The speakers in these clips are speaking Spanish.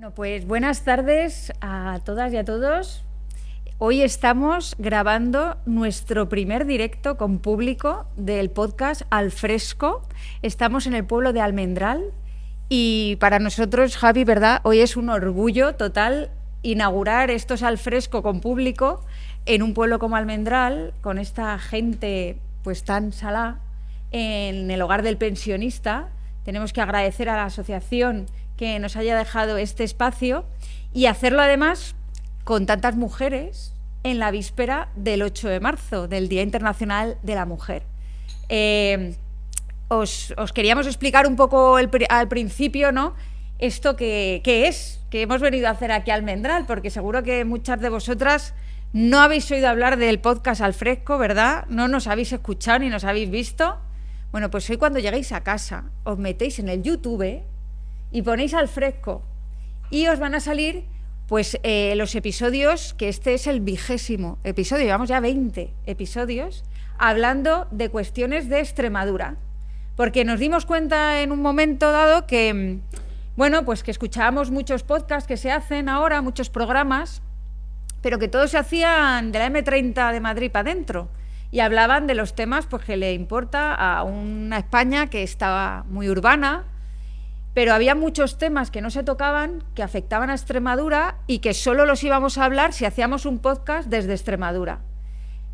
Bueno, pues buenas tardes a todas y a todos. Hoy estamos grabando nuestro primer directo con público del podcast Al Fresco. Estamos en el pueblo de Almendral y para nosotros, Javi, ¿verdad? Hoy es un orgullo total inaugurar estos Al Fresco con público en un pueblo como Almendral, con esta gente pues tan salá, en el hogar del pensionista. Tenemos que agradecer a la asociación que nos haya dejado este espacio y hacerlo además con tantas mujeres en la víspera del 8 de marzo, del Día Internacional de la Mujer. Os queríamos explicar un poco al principio, ¿no? Esto que es, que hemos venido a hacer aquí a Almendral, porque seguro que muchas de vosotras no habéis oído hablar del podcast Al Fresco, ¿verdad? No nos habéis escuchado ni nos habéis visto. Bueno, pues hoy cuando lleguéis a casa os metéis en el YouTube y ponéis Al Fresco y os van a salir pues los episodios, que este es el 20º episodio, llevamos ya 20 episodios hablando de cuestiones de Extremadura, porque nos dimos cuenta en un momento dado que, bueno, pues que escuchábamos muchos podcasts que se hacen ahora, muchos programas, pero que todos se hacían de la M30 de Madrid para adentro y hablaban de los temas pues que le importa a una España que estaba muy urbana, pero había muchos temas que no se tocaban, que afectaban a Extremadura y que solo los íbamos a hablar si hacíamos un podcast desde Extremadura,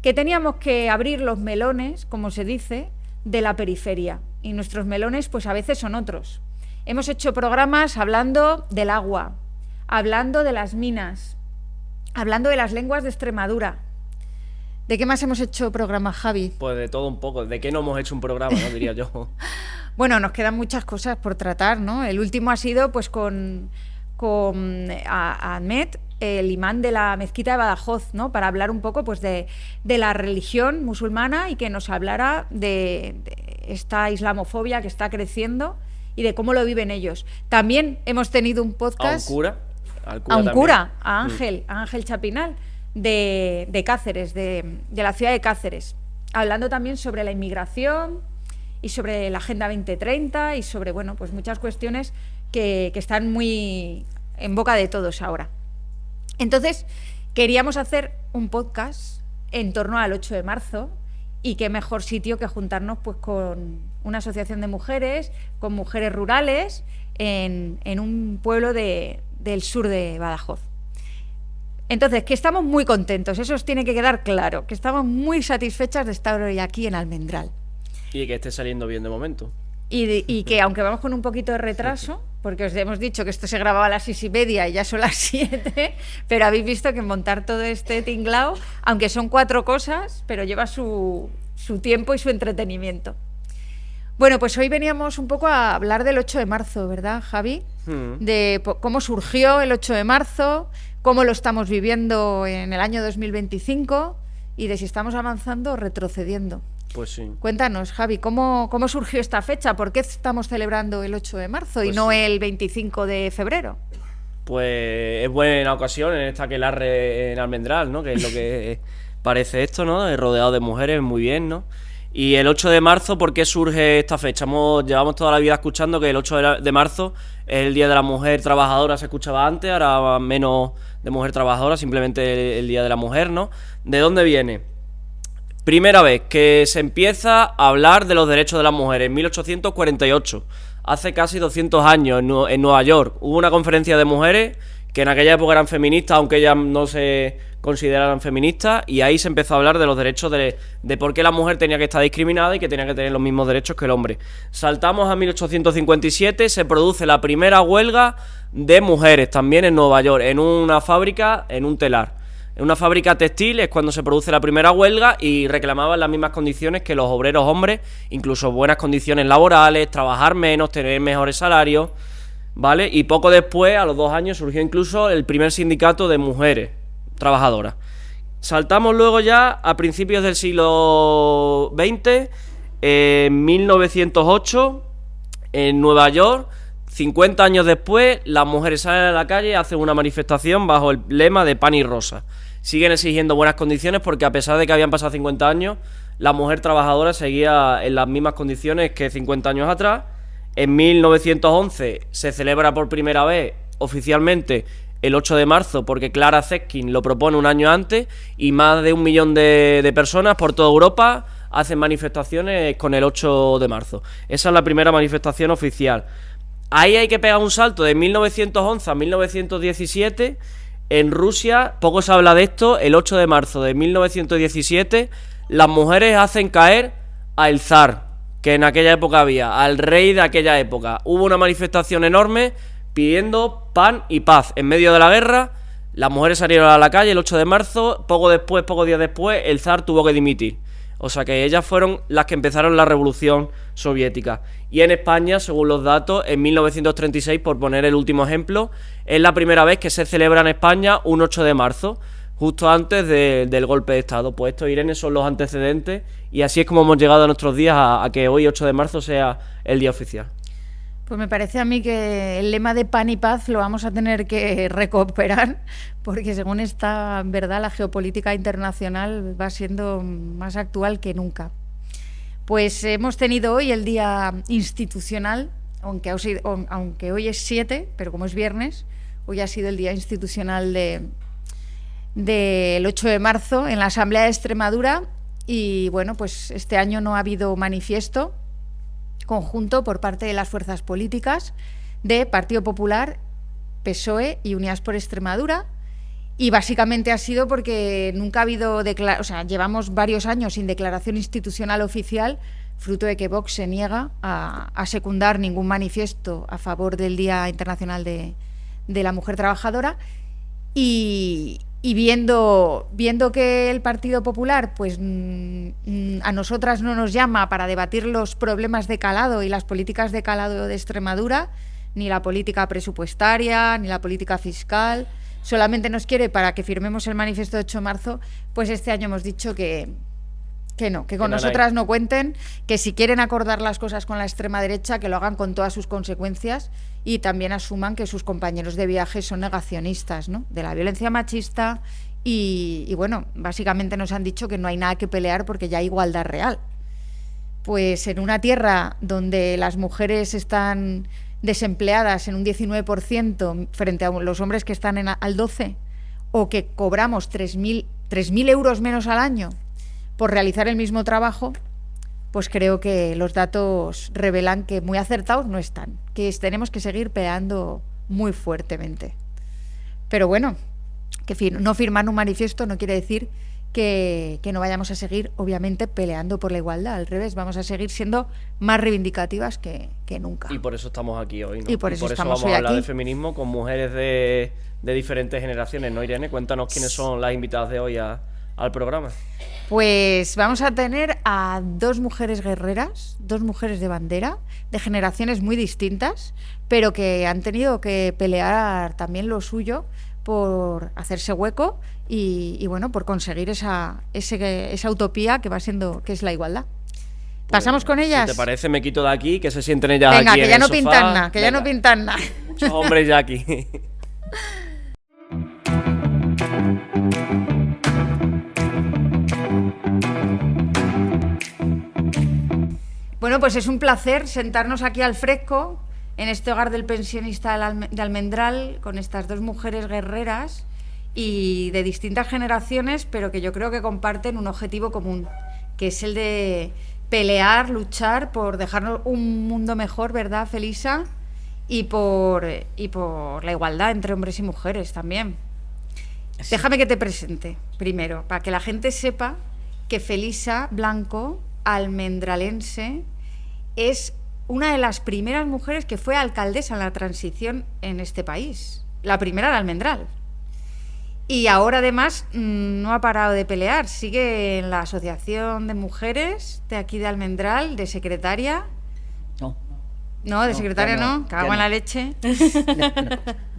que teníamos que abrir los melones, como se dice, de la periferia, y nuestros melones pues a veces son otros. Hemos hecho programas hablando del agua, hablando de las minas, hablando de las lenguas de Extremadura. ¿De qué más hemos hecho programas, Javi? Pues de todo un poco. ¿De qué no hemos hecho un programa, no? Diría yo. Bueno, nos quedan muchas cosas por tratar, ¿no? El último ha sido pues con Ahmed, el imán de la mezquita de Badajoz, ¿no? Para hablar un poco pues de la religión musulmana y que nos hablara de esta islamofobia que está creciendo y de cómo lo viven ellos. También hemos tenido un podcast... A un cura, a Ángel Chapinal, de Cáceres, de la ciudad de Cáceres, hablando también sobre la inmigración y sobre la Agenda 2030 y sobre, bueno, pues muchas cuestiones que están muy en boca de todos ahora. Entonces, queríamos hacer un podcast en torno al 8 de marzo y qué mejor sitio que juntarnos pues con una asociación de mujeres, con mujeres rurales en un pueblo del sur de Badajoz. Entonces, que estamos muy contentos, eso os tiene que quedar claro, que estamos muy satisfechas de estar hoy aquí en Almendral. Y que esté saliendo bien de momento. Y que aunque vamos con un poquito de retraso, porque os hemos dicho que esto se grababa a las 6:30 y ya son las 7, pero habéis visto que montar todo este tinglao, aunque son 4 cosas, pero lleva su tiempo y su entretenimiento. Bueno, pues hoy veníamos un poco a hablar del 8 de marzo, ¿verdad, Javi? De cómo surgió el 8 de marzo, cómo lo estamos viviendo en el año 2025 y de si estamos avanzando o retrocediendo. Pues sí. Cuéntanos, Javi, ¿cómo surgió esta fecha? ¿Por qué estamos celebrando el 8 de marzo y no el 25 de febrero? Pues es buena ocasión en esta aquelarre en Almendral, ¿no? Que es lo que parece esto, ¿no? Rodeado de mujeres, muy bien, ¿no? Y el 8 de marzo, ¿por qué surge esta fecha? Llevamos toda la vida escuchando que el 8 de marzo es el Día de la Mujer Trabajadora, se escuchaba antes, ahora menos de mujer trabajadora, simplemente el Día de la Mujer, ¿no? ¿De dónde viene? Primera vez que se empieza a hablar de los derechos de las mujeres, en 1848, hace casi 200 años, en Nueva York. Hubo una conferencia de mujeres que en aquella época eran feministas, aunque ellas no se consideraran feministas, y ahí se empezó a hablar de los derechos de por qué la mujer tenía que estar discriminada y que tenía que tener los mismos derechos que el hombre. Saltamos a 1857, se produce la primera huelga de mujeres, también en Nueva York, en una fábrica, en un telar. En una fábrica textil es cuando se produce la primera huelga y reclamaban las mismas condiciones que los obreros hombres, incluso buenas condiciones laborales, trabajar menos, tener mejores salarios, ¿vale? Y poco después, a los 2 años, surgió incluso el primer sindicato de mujeres trabajadoras. Saltamos luego ya a principios del siglo XX, en 1908, en Nueva York. 50 años después, las mujeres salen a la calle y hacen una manifestación bajo el lema de pan y rosa. Siguen exigiendo buenas condiciones porque a pesar de que habían pasado 50 años, la mujer trabajadora seguía en las mismas condiciones que 50 años atrás. En 1911 se celebra por primera vez oficialmente el 8 de marzo porque Clara Zetkin lo propone un año antes y más de 1 millón de personas por toda Europa hacen manifestaciones con el 8 de marzo. Esa es la primera manifestación oficial. Ahí hay que pegar un salto de 1911 a 1917. En Rusia, poco se habla de esto, el 8 de marzo de 1917 las mujeres hacen caer al zar, que en aquella época había, al rey de aquella época. Hubo una manifestación enorme pidiendo pan y paz. En medio de la guerra, las mujeres salieron a la calle el 8 de marzo, pocos días después, el zar tuvo que dimitir. O sea que ellas fueron las que empezaron la revolución soviética. Y en España, según los datos, en 1936, por poner el último ejemplo, es la primera vez que se celebra en España un 8 de marzo, justo antes del golpe de Estado. Pues estos, Irene, son los antecedentes y así es como hemos llegado a nuestros días a que hoy, 8 de marzo, sea el día oficial. Pues me parece a mí que el lema de pan y paz lo vamos a tener que recuperar, porque según está, en verdad, la geopolítica internacional va siendo más actual que nunca. Pues hemos tenido hoy el día institucional, aunque hoy es 7, pero como es viernes, hoy ha sido el día institucional del 8 de marzo en la Asamblea de Extremadura y bueno, pues este año no ha habido manifiesto conjunto por parte de las fuerzas políticas de Partido Popular, PSOE y Unidas por Extremadura, y básicamente ha sido porque nunca ha habido llevamos varios años sin declaración institucional oficial, fruto de que Vox se niega a secundar ningún manifiesto a favor del Día Internacional de la Mujer Trabajadora, y viendo que el Partido Popular pues a nosotras no nos llama para debatir los problemas de calado y las políticas de calado de Extremadura, ni la política presupuestaria, ni la política fiscal, solamente nos quiere para que firmemos el manifiesto de 8 de marzo, pues este año hemos dicho que con nosotras no cuenten, que si quieren acordar las cosas con la extrema derecha, que lo hagan con todas sus consecuencias y también asuman que sus compañeros de viaje son negacionistas, ¿no?, de la violencia machista y bueno, básicamente nos han dicho que no hay nada que pelear porque ya hay igualdad real. Pues en una tierra donde las mujeres están desempleadas en un 19% frente a los hombres que están al 12%, o que cobramos 3.000 euros menos al año por realizar el mismo trabajo, pues creo que los datos revelan que muy acertados no están, que tenemos que seguir peleando muy fuertemente. Pero bueno, que no firmar un manifiesto no quiere decir que no vayamos a seguir, obviamente, peleando por la igualdad. Al revés, vamos a seguir siendo más reivindicativas que nunca. Y por eso estamos aquí hoy, ¿no? Y por eso estamos vamos hoy a hablar aquí de feminismo con mujeres de diferentes generaciones, ¿no, Irene? Cuéntanos quiénes son las invitadas de hoy al programa. Pues vamos a tener a 2 mujeres guerreras, 2 mujeres de bandera, de generaciones muy distintas, pero que han tenido que pelear también lo suyo por hacerse hueco y bueno, por conseguir esa utopía que es la igualdad. ¿Pasamos con ellas? Si te parece, me quito de aquí, que se sienten ellas Venga, aquí que en ya el no sofá. pintan nada, que Venga. ya no pintan nada. Muchos hombres ya aquí. Bueno, pues es un placer sentarnos aquí al fresco en este hogar del pensionista de Almendral con estas 2 mujeres guerreras y de distintas generaciones, pero que yo creo que comparten un objetivo común, que es el de pelear, luchar por dejarnos un mundo mejor, ¿verdad, Felisa? Y por la igualdad entre hombres y mujeres también. Sí. Déjame que te presente primero, para que la gente sepa que Felisa Blanco, almendralense, es una de las primeras mujeres que fue alcaldesa en la transición en este país, la primera de Almendral. Y ahora además no ha parado de pelear, sigue en la asociación de mujeres de aquí de Almendral, de secretaria. No, de secretaria no, cago en la leche.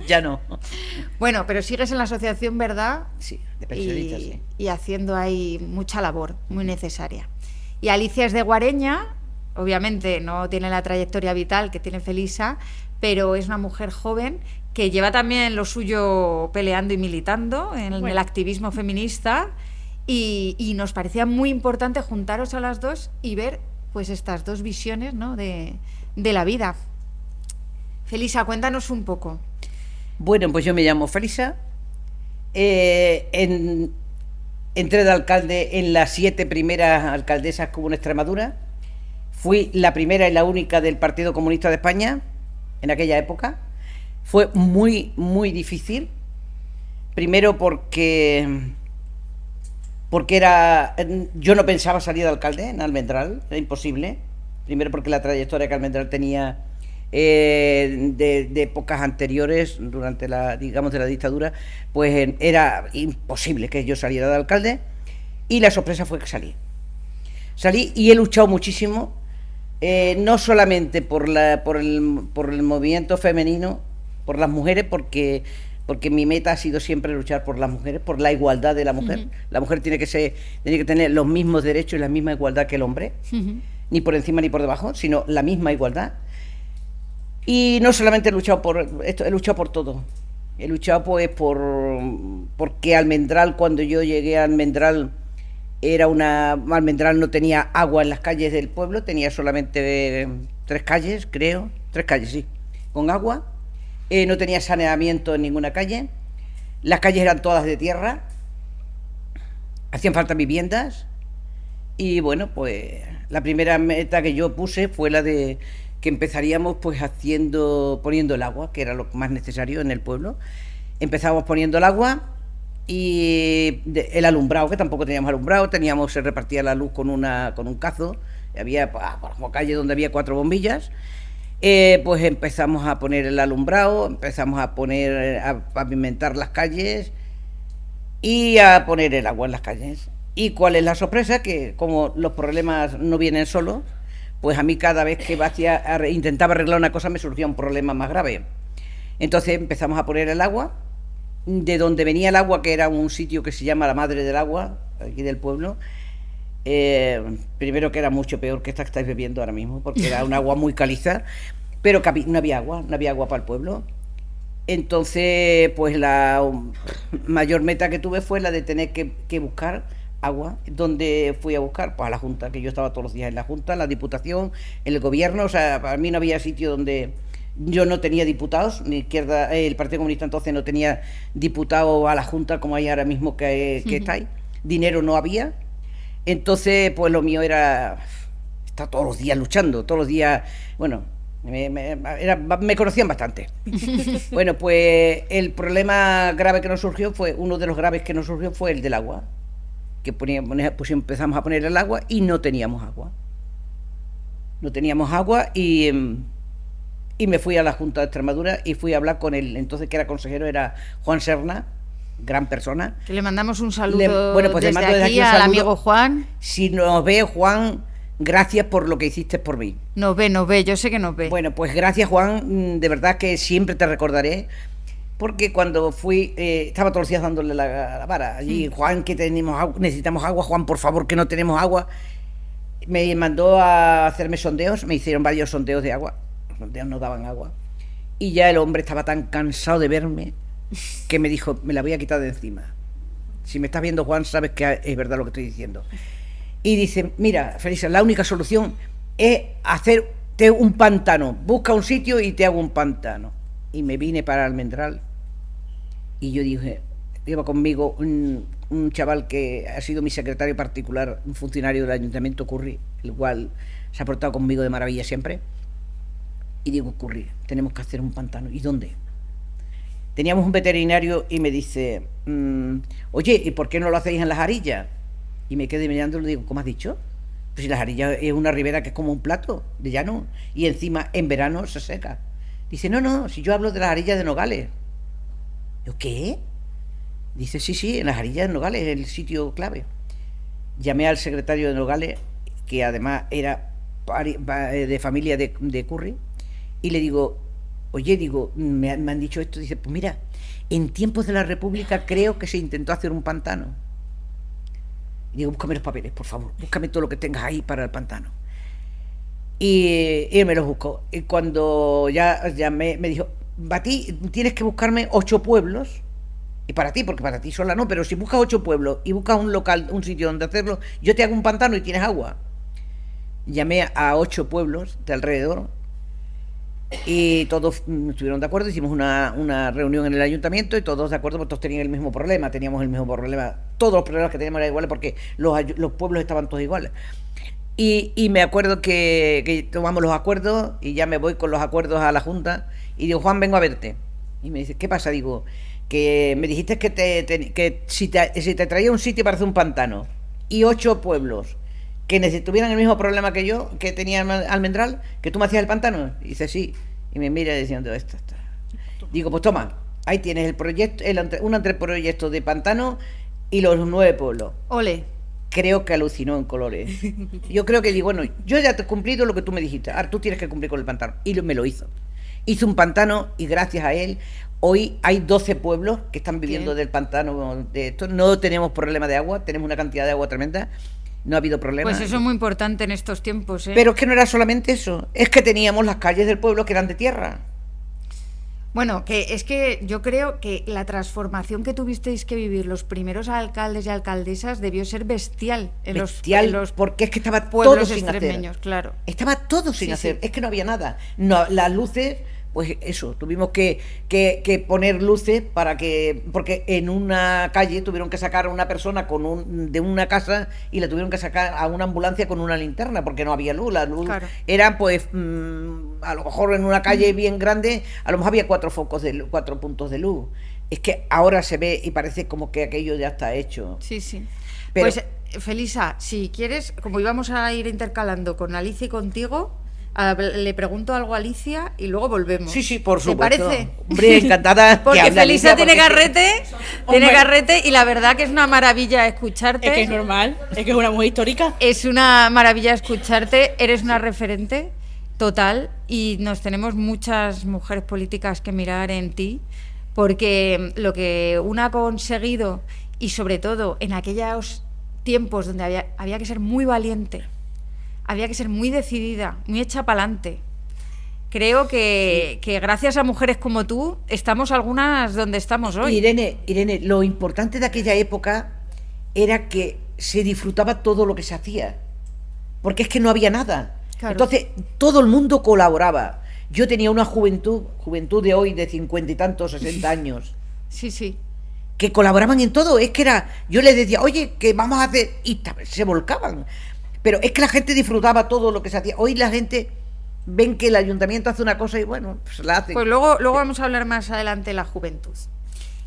Ya no. Bueno, pero sigues en la asociación, ¿verdad? Sí, de pensionistas, sí. Y haciendo ahí mucha labor, muy necesaria. Y Alicia es de Guareña, obviamente no tiene la trayectoria vital que tiene Felisa, pero es una mujer joven que lleva también lo suyo peleando y militando en el activismo feminista y nos parecía muy importante juntaros a las 2 y ver pues estas 2 visiones, ¿no?, de la vida. Felisa, cuéntanos un poco. Bueno, pues yo me llamo Frisa. Entré de alcalde en las 7 primeras alcaldesas que hubo en Extremadura. Fui la primera y la única del Partido Comunista de España en aquella época. Fue muy, muy difícil. Primero porque yo no pensaba salir de alcalde en Almendral, era imposible. Primero porque la trayectoria que Almendral tenía de épocas anteriores, durante digamos, de la dictadura, pues era imposible que yo saliera de alcalde. Y la sorpresa fue que salí. Salí y he luchado muchísimo, no solamente por el movimiento femenino, por las mujeres, porque mi meta ha sido siempre luchar por las mujeres, por la igualdad de la mujer. Uh-huh. La mujer tiene que tener los mismos derechos y la misma igualdad que el hombre, uh-huh. Ni por encima ni por debajo, sino la misma igualdad. Y no solamente he luchado por esto, he luchado por todo. He luchado pues porque Almendral, cuando yo llegué a Almendral, Almendral no tenía agua en las calles del pueblo, tenía solamente 3 calles, creo, 3 calles, sí, con agua. No tenía saneamiento en ninguna calle. Las calles eran todas de tierra. Hacían falta viviendas. Y bueno, pues la primera meta que yo puse fue la de que empezaríamos pues poniendo el agua, que era lo más necesario en el pueblo. Empezamos poniendo el agua y el alumbrado, que tampoco teníamos alumbrado, se repartía la luz con un cazo. Había por calle donde había 4 bombillas. Pues empezamos a poner el alumbrado, empezamos a pavimentar las calles y a poner el agua en las calles. ¿Y cuál es la sorpresa? Que como los problemas no vienen solos, pues a mí cada vez que intentaba arreglar una cosa me surgía un problema más grave. Entonces empezamos a poner el agua, de donde venía el agua, que era un sitio que se llama la Madre del Agua, aquí del pueblo. Primero que era mucho peor que esta que estáis bebiendo ahora mismo, porque era un agua muy caliza, pero no había agua para el pueblo. Entonces, pues la mayor meta que tuve fue la de tener que buscar agua. ¿Dónde fui a buscar? Pues a la Junta, que yo estaba todos los días en la Junta, en la Diputación, en el Gobierno. O sea, para mí no había sitio donde yo no tenía diputados, ni izquierda, el Partido Comunista entonces no tenía diputados a la Junta como hay ahora mismo que estáis. Dinero no había. Entonces, pues lo mío era estar todos los días luchando, todos los días, bueno, me conocían bastante. Bueno, pues el problema grave que nos surgió uno de los graves que nos surgió fue el del agua, que pues empezamos a poner el agua y no teníamos agua. No teníamos agua y me fui a la Junta de Extremadura y fui a hablar con él, entonces que era consejero, era Juan Serna, gran persona. Que le mandamos un saludo pues desde aquí al amigo Juan. Si nos ve, Juan, gracias por lo que hiciste por mí. Nos ve, yo sé que nos ve. Bueno, pues gracias, Juan, de verdad que siempre te recordaré, porque cuando fui, estaba todos los días dándole la vara. Allí, Juan, que necesitamos agua, Juan, por favor, que no tenemos agua. Me mandó a hacerme sondeos, me hicieron varios sondeos de agua. Los sondeos no daban agua. Y ya el hombre estaba tan cansado de verme que me dijo, me la voy a quitar de encima. Si me estás viendo, Juan, sabes que es verdad lo que estoy diciendo. Y dice, mira, Felisa, la única solución es hacerte un pantano. Busca un sitio y te hago un pantano. Y me vine para Almendral. Y yo dije, lleva conmigo un chaval que ha sido mi secretario particular, un funcionario del Ayuntamiento, Curri, el cual se ha portado conmigo de maravilla siempre. Y digo, Curri, tenemos que hacer un pantano. ¿Y dónde? Teníamos un veterinario y me dice, oye, ¿y por qué no lo hacéis en Las Arillas? Y me quedé mirando y le digo, ¿cómo has dicho? Pues si Las Arillas es una ribera que es como un plato de llano y encima en verano se seca. Dice, no, si yo hablo de Las Arillas de Nogales. Yo, ¿qué? Dice, sí, en Las Arillas de Nogales es el sitio clave. Llamé al secretario de Nogales, que además era de familia de Curri, y le digo, oye, me han dicho esto. Dice, pues mira, en tiempos de la República creo que se intentó hacer un pantano. Y digo, búscame los papeles, por favor, búscame todo lo que tengas ahí para el pantano. Y él me los buscó. Y cuando ya me dijo, Batí, tienes que buscarme 8 pueblos. Y para ti, porque para ti sola no, pero si buscas 8 pueblos y buscas un local, un sitio donde hacerlo, yo te hago un pantano y tienes agua. Llamé a 8 pueblos de alrededor Y todos estuvieron de acuerdo, hicimos una reunión en el ayuntamiento y todos de acuerdo, porque todos tenían el mismo problema, teníamos el mismo problema, todos los problemas que teníamos eran iguales porque los pueblos estaban todos iguales. Y me acuerdo que tomamos los acuerdos y ya me voy con los acuerdos a la Junta y digo, Juan, vengo a verte. Y me dice, ¿qué pasa? Digo, que me dijiste que si te traía un sitio para hacer un pantano y 8 pueblos que tuvieran el mismo problema que yo, que tenía Almendral, que tú me hacías el pantano. Y dice, sí. Y me mira diciendo, esto. Digo, pues toma, ahí tienes el proyecto, un anteproyecto de pantano y los 9 pueblos. Ole. Creo que alucinó en colores. Yo creo que digo, bueno, yo ya te he cumplido lo que tú me dijiste, ahora tú tienes que cumplir con el pantano. Y me lo hizo. Hizo un pantano y gracias a él, hoy hay 12 pueblos que están viviendo del pantano de esto. No tenemos problema de agua, tenemos una cantidad de agua tremenda. No ha habido problema. Pues eso es muy importante en estos tiempos, ¿eh? Pero es que no era solamente eso, es que teníamos las calles del pueblo que eran de tierra. Bueno, que es que yo creo que la transformación que tuvisteis que vivir los primeros alcaldes y alcaldesas debió ser bestial en los porque es que estaba pueblos todo sin extremeños, hacer. claro. Estaba todo sin hacer, sí. Es que no había nada. No, las luces, pues eso, tuvimos que poner luces porque en una calle tuvieron que sacar a una persona de una casa y la tuvieron que sacar a una ambulancia con una linterna porque no había luz. La luz era pues a lo mejor en una calle bien grande, a lo mejor había 4 puntos de luz. Es que ahora se ve y parece como que aquello ya está hecho. Sí. Pero, pues Felisa, si quieres, como íbamos a ir intercalando con Alicia y contigo, le pregunto algo a Alicia y luego volvemos. Sí, por supuesto. ¿Te parece? Hombre, encantada. Porque Felisa tiene carrete y la verdad que es una maravilla escucharte. Es que es normal, es que es una mujer histórica. Es una maravilla escucharte, eres una referente total y nos tenemos muchas mujeres políticas que mirar en ti, porque lo que una ha conseguido y sobre todo en aquellos tiempos donde había que ser muy valiente, había que ser muy decidida, muy hecha pa'lante. Creo que gracias a mujeres como tú estamos algunas donde estamos hoy. Irene, lo importante de aquella época era que se disfrutaba todo lo que se hacía, porque es que no había nada. Claro. Entonces todo el mundo colaboraba. Yo tenía una juventud de hoy de 50 y tantos, 60 años. Sí. Que colaboraban en todo. Es que yo les decía, oye, ¿qué vamos a hacer? Y se volcaban. Pero es que la gente disfrutaba todo lo que se hacía. Hoy la gente ven que el ayuntamiento hace una cosa y bueno, pues la hace. Pues luego vamos a hablar más adelante de la juventud.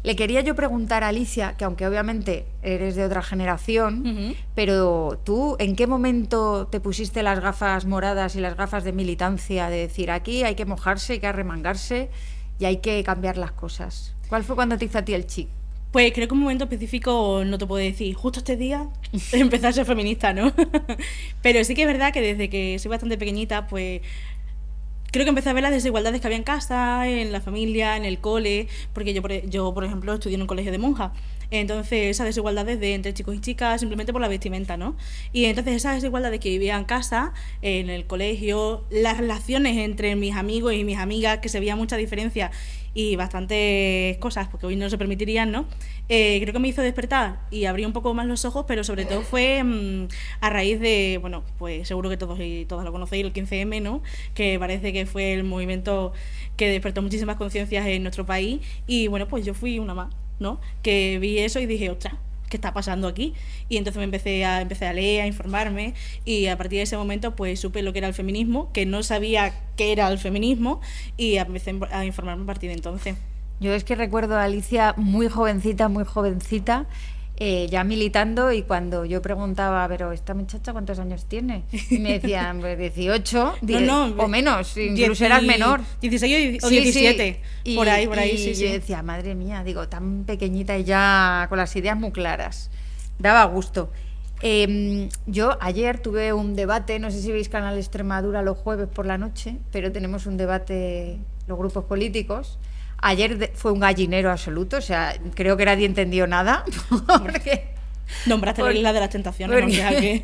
Le quería yo preguntar a Alicia, que aunque obviamente eres de otra generación, pero tú, ¿en qué momento te pusiste las gafas moradas y las gafas de militancia de decir, aquí hay que mojarse, hay que arremangarse y hay que cambiar las cosas? ¿Cuál fue cuando te hizo a ti el chic? Pues creo que un momento específico no te puedo decir. Justo este día empecé a ser feminista, ¿no? Pero sí que es verdad que desde que soy bastante pequeñita, pues creo que empecé a ver las desigualdades que había en casa, en la familia, en el cole, porque yo por ejemplo, estudié en un colegio de monjas. Entonces, esas desigualdades entre chicos y chicas, simplemente por la vestimenta, ¿no? Y entonces esas desigualdades que vivía en casa, en el colegio, las relaciones entre mis amigos y mis amigas, que se veía mucha diferencia y bastantes cosas, porque hoy no se permitirían, ¿no? Creo que me hizo despertar y abrí un poco más los ojos, pero sobre todo fue a raíz de, bueno, pues seguro que todos y todas lo conocéis, el 15M, ¿no? Que parece que fue el movimiento que despertó muchísimas conciencias en nuestro país y bueno, pues yo fui una más, ¿no? Que vi eso y dije, ostras, ¿qué está pasando aquí? Y entonces me empecé a leer, a informarme y a partir de ese momento pues supe lo que era el feminismo, que no sabía qué era el feminismo y empecé a informarme a partir de entonces. Yo es que recuerdo a Alicia muy jovencita, ya militando, y cuando yo preguntaba, pero esta muchacha ¿cuántos años tiene? Y me decían, pues 18, o menos, incluso eras menor. 16 o 17, sí. Por ahí, y sí. Yo decía, madre mía, digo, tan pequeñita y ya con las ideas muy claras. Daba gusto. Yo ayer tuve un debate, no sé si veis Canal Extremadura los jueves por la noche, pero tenemos un debate, los grupos políticos. Ayer fue un gallinero absoluto, o sea, creo que nadie entendió nada. Nombraste la isla de las tentaciones. Que...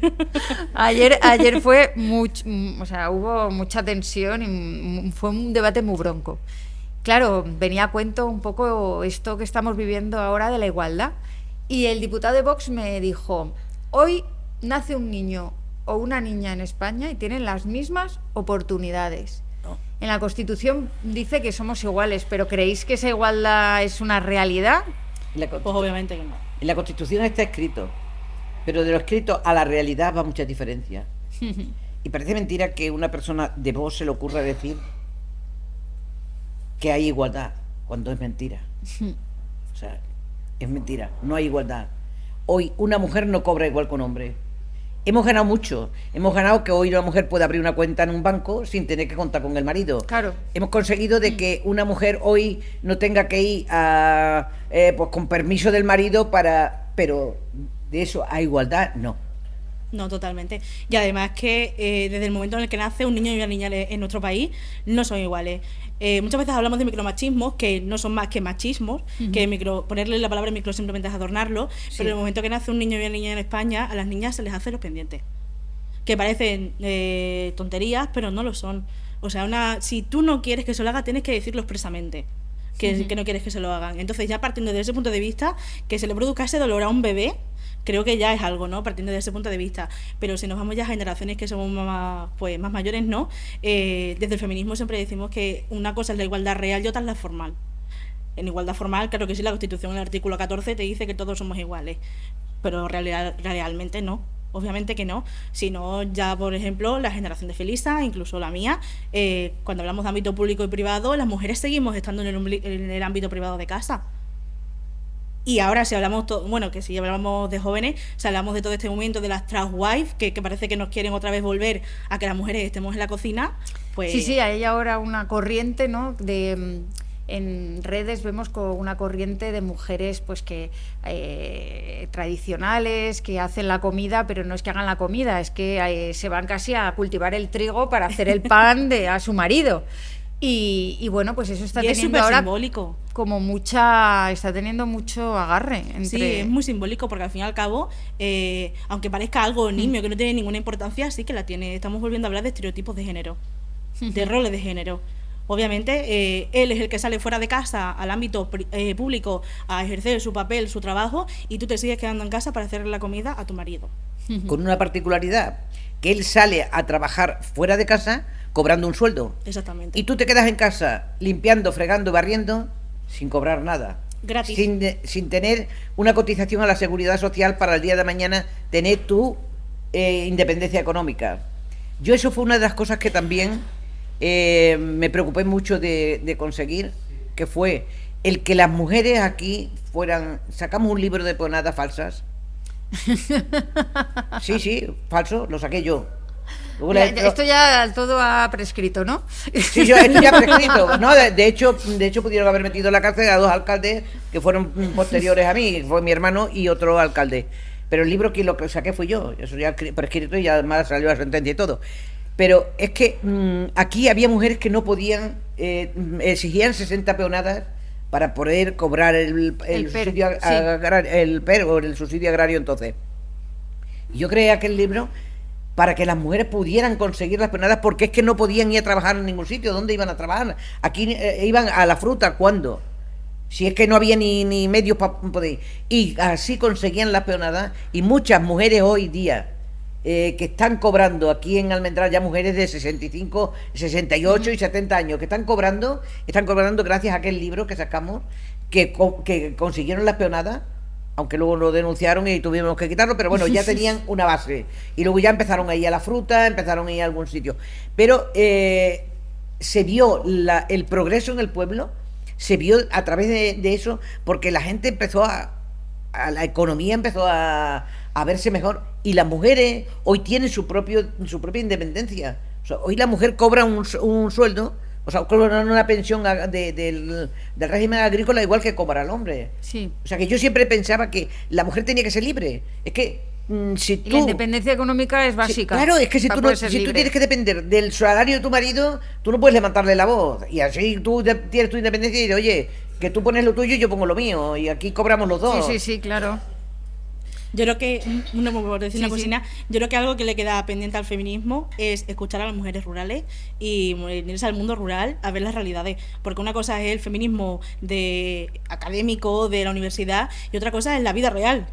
ayer fue hubo mucha tensión y fue un debate muy bronco. Claro, venía a cuento un poco esto que estamos viviendo ahora de la igualdad. Y el diputado de Vox me dijo, hoy nace un niño o una niña en España y tienen las mismas oportunidades. En la Constitución dice que somos iguales, pero ¿creéis que esa igualdad es una realidad? Pues obviamente que no. En la Constitución está escrito, pero de lo escrito a la realidad va mucha diferencia. Y parece mentira que una persona de voz se le ocurra decir que hay igualdad, cuando es mentira. O sea, es mentira, no hay igualdad. Hoy una mujer no cobra igual que un hombre. Hemos ganado mucho. Hemos ganado que hoy una mujer puede abrir una cuenta en un banco sin tener que contar con el marido. Claro. Hemos conseguido de que una mujer hoy no tenga que ir a, pues con permiso del marido para... Pero de eso a igualdad, no. No, totalmente. Y además que desde el momento en el que nace un niño y una niña en nuestro país no son iguales. Muchas veces hablamos de micromachismos que no son más que machismos, que ponerle la palabra micro simplemente es adornarlo, pero en el momento que nace un niño y una niña en España, a las niñas se les hace los pendientes. Que parecen tonterías, pero no lo son. O sea, si tú no quieres que se lo haga, tienes que decirlo expresamente. Que no quieres que se lo hagan. Entonces, ya partiendo de ese punto de vista, que se le produzca ese dolor a un bebé, creo que ya es algo, ¿no? Partiendo de ese punto de vista. Pero si nos vamos ya a generaciones que somos más mayores, ¿no? Desde el feminismo siempre decimos que una cosa es la igualdad real y otra es la formal. En igualdad formal, claro que sí, la Constitución en el artículo 14 te dice que todos somos iguales, pero realmente no. Obviamente que no, sino ya, por ejemplo, la generación de Felisa, incluso la mía, cuando hablamos de ámbito público y privado, las mujeres seguimos estando en el ámbito privado de casa. Y ahora si hablamos, si hablamos de jóvenes, si hablamos de todo este movimiento de las trans-wives, que parece que nos quieren otra vez volver a que las mujeres estemos en la cocina, pues... Sí, hay ahora una corriente, ¿no? En redes vemos con una corriente de mujeres pues que tradicionales, que hacen la comida, pero no es que hagan la comida, es que se van casi a cultivar el trigo para hacer el pan a su marido. Y bueno, pues eso está teniendo ahora simbólico. Está teniendo mucho agarre. Sí, es muy simbólico porque al fin y al cabo, aunque parezca algo nimio que no tiene ninguna importancia, sí que la tiene. Estamos volviendo a hablar de estereotipos de género, de roles de género. Obviamente, él es el que sale fuera de casa al ámbito público a ejercer su papel, su trabajo, y tú te sigues quedando en casa para hacer la comida a tu marido. Con una particularidad, que él sale a trabajar fuera de casa cobrando un sueldo. Exactamente. Y tú te quedas en casa limpiando, fregando, barriendo, sin cobrar nada. Gratis. Sin tener una cotización a la seguridad social para el día de mañana tener tu independencia económica. Yo eso fue una de las cosas que también me preocupé mucho de conseguir, que fue el que las mujeres aquí sacamos un libro de peonadas falsas. Sí, falso, lo saqué yo. Esto ya todo ha prescrito, ¿no? Sí, esto ya ha prescrito. No, de hecho pudieron haber metido en la cárcel a 2 alcaldes que fueron posteriores a mí, fue mi hermano y otro alcalde. Pero el libro quien lo saqué fui yo, eso ya prescrito y además salió la sentencia y todo. Pero es que aquí había mujeres que no podían, exigían 60 peonadas para poder cobrar el subsidio el subsidio agrario entonces. Y yo creé aquel libro para que las mujeres pudieran conseguir las peonadas, porque es que no podían ir a trabajar en ningún sitio. ¿Dónde iban a trabajar? Aquí iban a la fruta, ¿cuándo? Si es que no había ni medios para poder. Y así conseguían las peonadas, y muchas mujeres hoy día que están cobrando aquí en Almendral, ya mujeres de 65, 68 y 70 años, que están cobrando gracias a aquel libro que sacamos, que consiguieron las peonadas, aunque luego lo denunciaron y tuvimos que quitarlo, pero bueno, ya tenían una base. Y luego ya empezaron a ir a la fruta, empezaron a ir a algún sitio. Pero se vio el progreso en el pueblo, se vio a través de eso, porque la gente empezó la economía empezó a verse mejor, y las mujeres hoy tienen su propia independencia. O sea, hoy la mujer cobra un sueldo, o sea, cobra una pensión del régimen agrícola igual que cobra el hombre. Sí. O sea, que yo siempre pensaba que la mujer tenía que ser libre. Es que si tú... Y la independencia económica es básica. Claro, es que si tú tienes que depender del salario de tu marido, tú no puedes levantarle la voz. Y así tú tienes tu independencia y dices, oye, que tú pones lo tuyo y yo pongo lo mío, y aquí cobramos los dos. Sí, claro. Yo creo que, por decir una Sí, sí. cocina, yo creo que algo que le queda pendiente al feminismo es escuchar a las mujeres rurales y irse al mundo rural a ver las realidades. Porque una cosa es el feminismo de académico de la universidad y otra cosa es la vida real,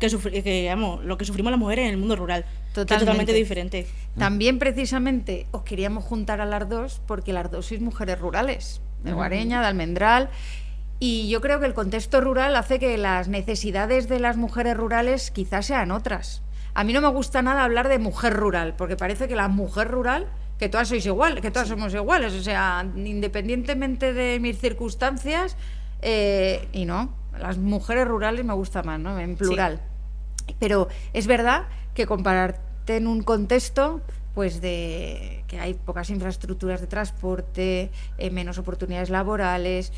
vamos, lo que sufrimos las mujeres en el mundo rural. Que es totalmente diferente. También precisamente os queríamos juntar a las dos porque las dos sois mujeres rurales, de Guareña, de Almendral, y yo creo que el contexto rural hace que las necesidades de las mujeres rurales quizás sean otras. A mí no me gusta nada hablar de mujer rural, porque parece que la mujer rural, que todas sois igual, que todas somos iguales, o sea, independientemente de mis circunstancias, y no, las mujeres rurales me gusta más, ¿no? En plural. Pero es verdad que compararte en un contexto pues de que hay pocas infraestructuras de transporte, menos oportunidades laborales.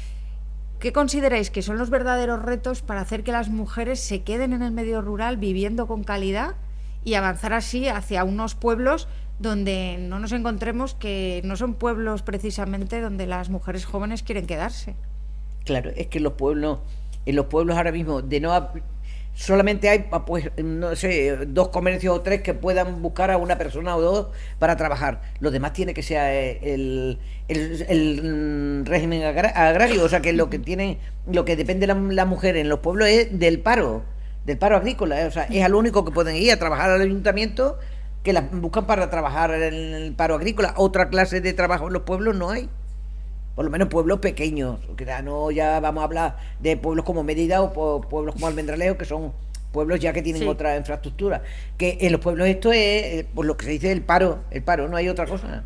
¿Qué consideráis que son los verdaderos retos para hacer que las mujeres se queden en el medio rural viviendo con calidad y avanzar así hacia unos pueblos donde no nos encontremos que no son pueblos precisamente donde las mujeres jóvenes quieren quedarse? Claro, es que en los pueblos ahora mismo solamente hay, pues, no sé, 2 comercios o 3 que puedan buscar a una persona o 2 para trabajar. Los demás tiene que ser el régimen agrario, o sea que lo que depende la mujer en los pueblos es del paro agrícola, o sea, es al único que pueden ir a trabajar al ayuntamiento, que las buscan para trabajar en el paro agrícola. Otra clase de trabajo en los pueblos no hay. Por lo menos pueblos pequeños, que ya vamos a hablar de pueblos como Mérida o pueblos como Almendralejo, que son pueblos ya que tienen otra infraestructura. Que en los pueblos esto es, por lo que se dice, el paro, no hay otra cosa.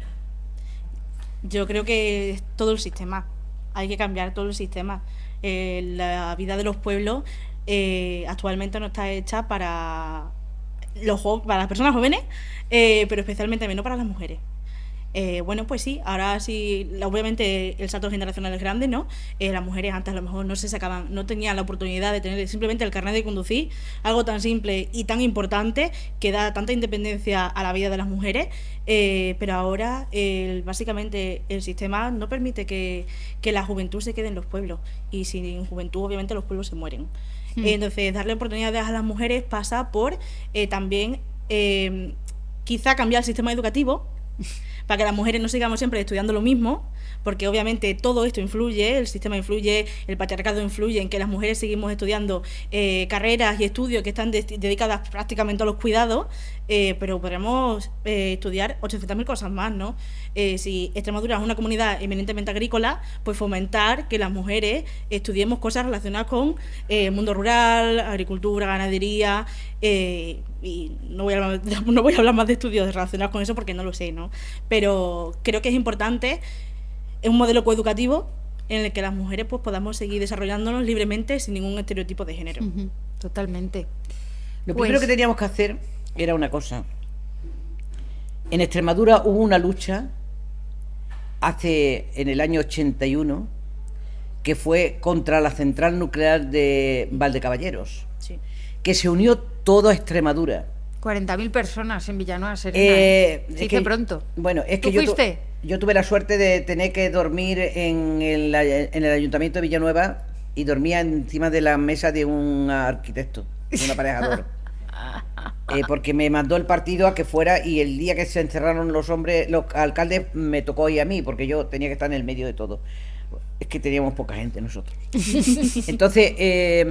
Yo creo que es todo el sistema. Hay que cambiar todo el sistema. La vida de los pueblos actualmente no está hecha para para las personas jóvenes, pero especialmente menos para las mujeres. Bueno, pues sí, ahora sí, obviamente el salto generacional es grande, ¿no? Las mujeres antes a lo mejor no tenían la oportunidad de tener simplemente el carnet de conducir, algo tan simple y tan importante que da tanta independencia a la vida de las mujeres, pero ahora básicamente el sistema no permite que la juventud se quede en los pueblos, y sin juventud obviamente los pueblos se mueren. Entonces darle oportunidades a las mujeres pasa por también quizá cambiar el sistema educativo para que las mujeres no sigamos siempre estudiando lo mismo, porque obviamente todo esto influye, el sistema influye, el patriarcado influye en que las mujeres seguimos estudiando carreras y estudios que están dedicadas prácticamente a los cuidados, pero podremos estudiar 800.000 cosas más, ¿no? Si Extremadura es una comunidad eminentemente agrícola, pues fomentar que las mujeres estudiemos cosas relacionadas con mundo rural, agricultura, ganadería, y no voy a hablar más de estudios relacionados con eso porque no lo sé, ¿no? Pero creo que es importante, es un modelo coeducativo en el que las mujeres pues podamos seguir desarrollándonos libremente sin ningún estereotipo de género. Totalmente. Lo primero que teníamos que hacer era una cosa. En Extremadura hubo una lucha en el año 81 que fue contra la central nuclear de Valdecaballeros, Sí. que se unió toda Extremadura. 40.000 personas en Villanueva Serena. Se dice pronto. Bueno, es que ¿Tú fuiste? yo tuve la suerte de tener que dormir en el ayuntamiento de Villanueva, y dormía encima de la mesa de un arquitecto, de un aparejador. Porque me mandó el partido a que fuera, y el día que se encerraron los alcaldes, me tocó ir a mí, porque yo tenía que estar en el medio de todo. Es que teníamos poca gente nosotros. Entonces,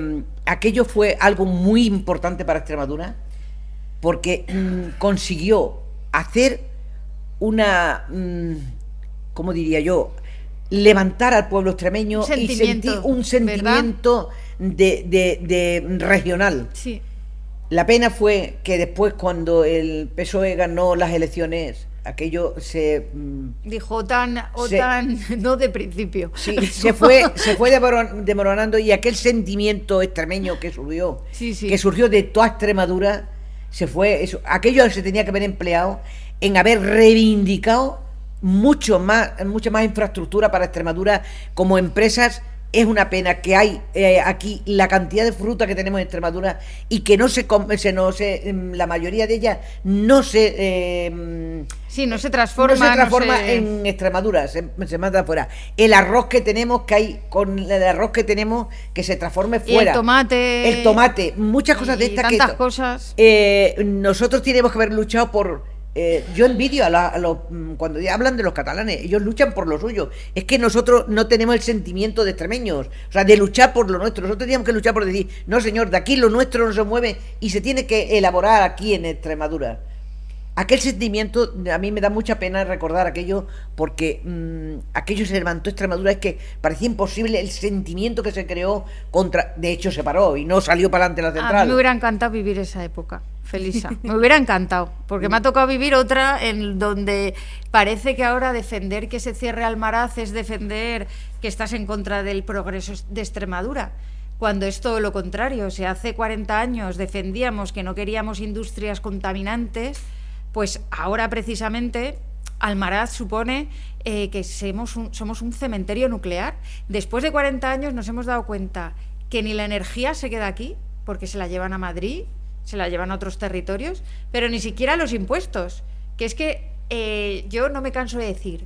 aquello fue algo muy importante para Extremadura, porque consiguió hacer ¿cómo diría yo? Levantar al pueblo extremeño y sentir un sentimiento de regional. Sí. La pena fue que después, cuando el PSOE ganó las elecciones, aquello Dijo OTAN, no de principio. Sí, se fue desmoronando, y aquel sentimiento extremeño que surgió de toda Extremadura, aquello se tenía que haber empleado en haber reivindicado mucha más infraestructura para Extremadura, como empresas Es una pena que hay aquí la cantidad de fruta que tenemos en Extremadura y que la mayoría de ellas no se Sí, no se transforma. no se transforma en Extremadura, se manda afuera. El arroz que tenemos, con el arroz que tenemos, que se transforme Y fuera. el tomate. Muchas cosas de Y estas tantas cosas. Nosotros tenemos que haber luchado por. Yo envidio cuando hablan de los catalanes, ellos luchan por lo suyo. Es que nosotros no tenemos el sentimiento de extremeños, o sea, de luchar por lo nuestro. Nosotros teníamos que luchar por decir, no señor, de aquí lo nuestro no se mueve y se tiene que elaborar aquí en Extremadura. Aquel sentimiento, a mí me da mucha pena recordar aquello, porque aquello se levantó Extremadura, es que parecía imposible el sentimiento que se creó contra. De hecho, se paró y no salió para adelante la central. A mí me hubiera encantado vivir esa época, Felisa. Me hubiera encantado, porque me ha tocado vivir otra en donde parece que ahora defender que se cierre Almaraz es defender que estás en contra del progreso de Extremadura. Cuando es todo lo contrario. O sea, hace 40 años defendíamos que no queríamos industrias contaminantes. Pues ahora precisamente Almaraz supone que somos un cementerio nuclear. Después de 40 años nos hemos dado cuenta que ni la energía se queda aquí, porque se la llevan a Madrid, se la llevan a otros territorios, pero ni siquiera los impuestos. Que es que yo no me canso de decir,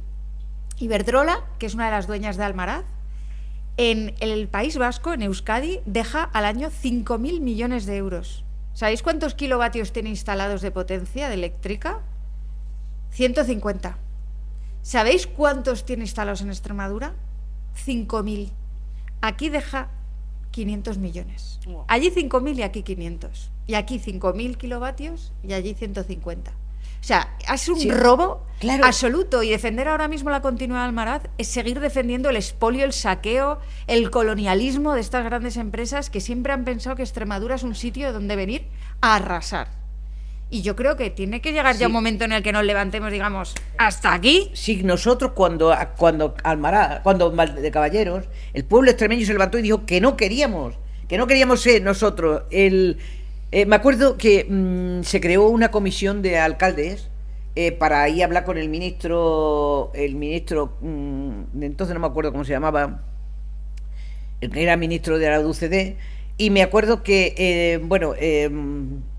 Iberdrola, que es una de las dueñas de Almaraz, en el País Vasco, en Euskadi, deja al año 5.000 millones de euros. ¿Sabéis cuántos kilovatios tiene instalados de potencia de eléctrica? 150. ¿Sabéis cuántos tiene instalados en Extremadura? 5.000. Aquí deja 500 millones. Allí 5.000 y aquí 500. Y aquí 5.000 kilovatios y allí 150. O sea, es un robo absoluto. Y defender ahora mismo la continuidad de Almaraz es seguir defendiendo el expolio, el saqueo, el colonialismo de estas grandes empresas que siempre han pensado que Extremadura es un sitio donde venir a arrasar. Y yo creo que tiene que llegar ya un momento en el que nos levantemos, digamos, hasta aquí. Sí, nosotros cuando de Caballeros, el pueblo extremeño se levantó y dijo que no queríamos ser nosotros me acuerdo que se creó una comisión de alcaldes para ir a hablar con el ministro de entonces no me acuerdo cómo se llamaba, el que era ministro de la UCD, y me acuerdo que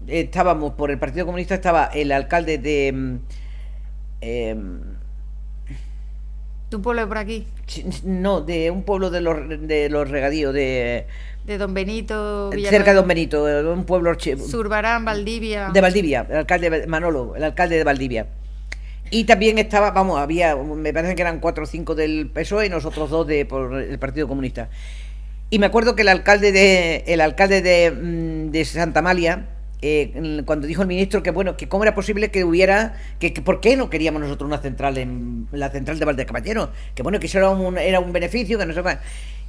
estábamos por el Partido Comunista, estaba el alcalde de ¿Tu pueblo de por aquí? no, de un pueblo de los regadíos de Don Benito, cerca de Don Benito, un pueblo Zurbarán, Valdivia. De Valdivia, el alcalde Manolo, el alcalde de Valdivia. Y también estaba, me parece que eran 4 o 5 del PSOE y nosotros 2 por el Partido Comunista. Y me acuerdo que el alcalde de Santa Amalia, cuando dijo el ministro que que cómo era posible que hubiera, que por qué no queríamos nosotros una central en la central de Valdecaballeros, que que eso era un beneficio, que no se va.